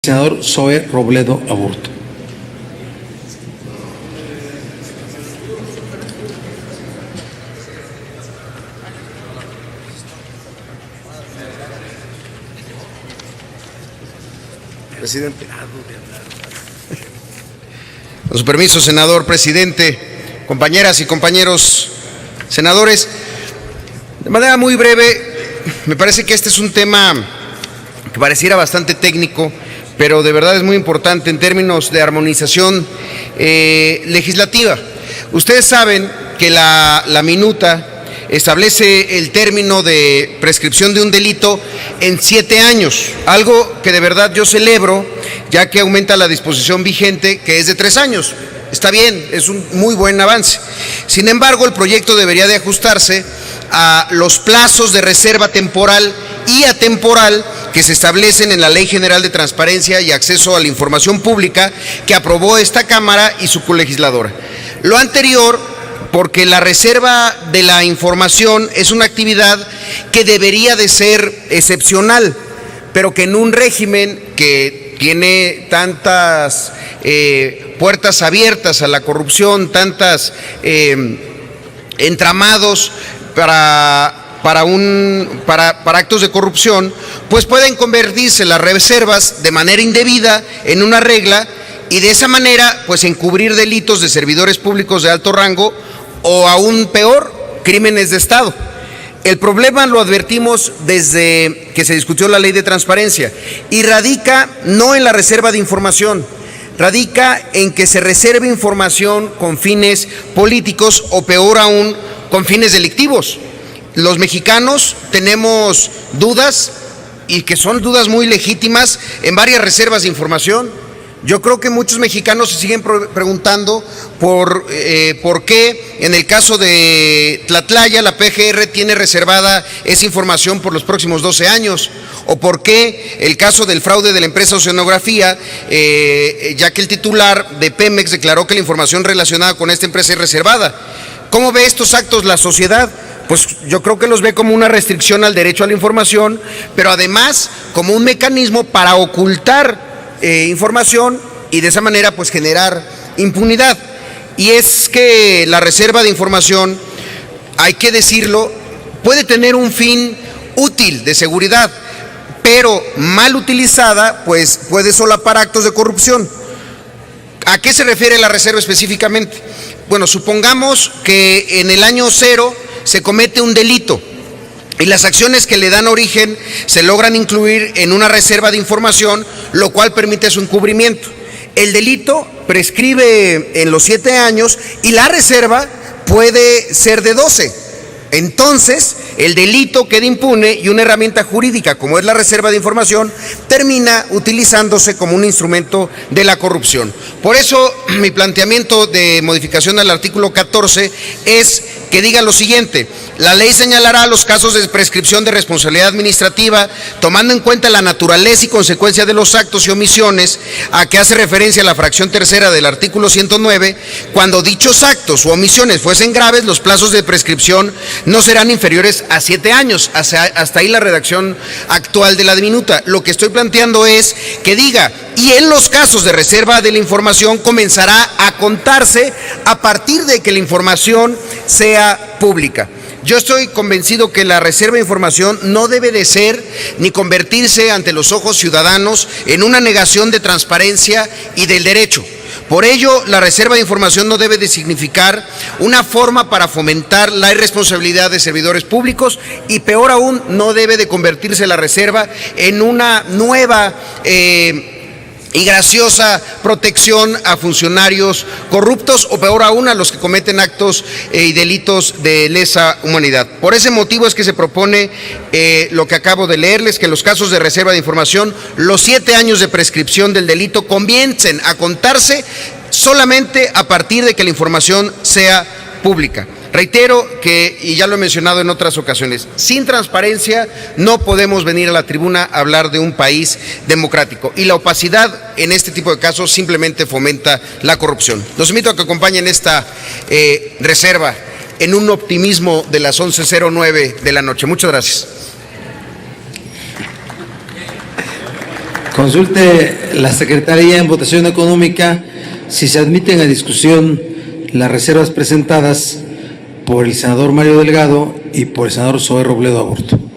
Senador Zoe Robledo Aburto. Presidente. Con su permiso, senador presidente, compañeras y compañeros senadores, de manera muy breve, me parece que este es un tema que pareciera bastante técnico, pero de verdad es muy importante en términos de armonización legislativa. Ustedes saben que la minuta establece el término de prescripción de un delito en 7 años, algo que de verdad yo celebro, ya que aumenta la disposición vigente, que es de 3 años. Está bien, es un muy buen avance. Sin embargo, el proyecto debería de ajustarse a los plazos de reserva temporal y atemporal que se establecen en la Ley General de Transparencia y Acceso a la Información Pública que aprobó esta Cámara y su colegisladora. Lo anterior, porque la reserva de la información es una actividad que debería de ser excepcional, pero que en un régimen que tiene tantas puertas abiertas a la corrupción, tantas entramados para actos de corrupción, pues pueden convertirse las reservas de manera indebida en una regla y de esa manera pues encubrir delitos de servidores públicos de alto rango o aún peor, crímenes de Estado. El problema lo advertimos desde que se discutió la ley de transparencia y radica no en la reserva de información, radica en que se reserve información con fines políticos o peor aún con fines delictivos. Los mexicanos tenemos dudas y que son dudas muy legítimas en varias reservas de información. Yo creo que muchos mexicanos se siguen preguntando por qué en el caso de Tlatlaya la PGR tiene reservada esa información por los próximos 12 años, o por qué el caso del fraude de la empresa Oceanografía, ya que el titular de Pemex declaró que la información relacionada con esta empresa es reservada. ¿Cómo ve estos actos la sociedad? Pues yo creo que los ve como una restricción al derecho a la información, pero además como un mecanismo para ocultar información y de esa manera pues generar impunidad. Y es que la reserva de información, hay que decirlo, puede tener un fin útil de seguridad, pero mal utilizada pues puede solapar actos de corrupción. ¿A qué se refiere la reserva específicamente? Bueno, supongamos que en el año 0 se comete un delito y las acciones que le dan origen se logran incluir en una reserva de información, lo cual permite su encubrimiento. El delito prescribe en los 7 años y la reserva puede ser de 12. Entonces, el delito queda impune y una herramienta jurídica, como es la reserva de información, termina utilizándose como un instrumento de la corrupción. Por eso, mi planteamiento de modificación al artículo 14 es que diga lo siguiente: la ley señalará los casos de prescripción de responsabilidad administrativa, tomando en cuenta la naturaleza y consecuencia de los actos y omisiones a que hace referencia la fracción tercera del artículo 109. Cuando dichos actos u omisiones fuesen graves, los plazos de prescripción no serán inferiores a 7 años. Hasta ahí la redacción actual de la minuta. Lo que estoy planteando es que diga: y en los casos de reserva de la información comenzará a contarse a partir de que la información sea pública. Yo estoy convencido que la reserva de información no debe de ser ni convertirse ante los ojos ciudadanos en una negación de transparencia y del derecho. Por ello, la reserva de información no debe de significar una forma para fomentar la irresponsabilidad de servidores públicos y peor aún, no debe de convertirse la reserva en una nueva y graciosa protección a funcionarios corruptos o peor aún a los que cometen actos y delitos de lesa humanidad. Por ese motivo es que se propone lo que acabo de leerles, que en los casos de reserva de información los 7 años de prescripción del delito comiencen a contarse solamente a partir de que la información sea pública. Reitero que, y ya lo he mencionado en otras ocasiones, sin transparencia no podemos venir a la tribuna a hablar de un país democrático, y la opacidad en este tipo de casos simplemente fomenta la corrupción. Los invito a que acompañen esta reserva en un optimismo de las 11:09 de la noche. Muchas gracias. Consulte la Secretaría en votación económica si se admiten a discusión las reservas presentadas por el senador Mario Delgado y por el senador Zoé Robledo Aburto.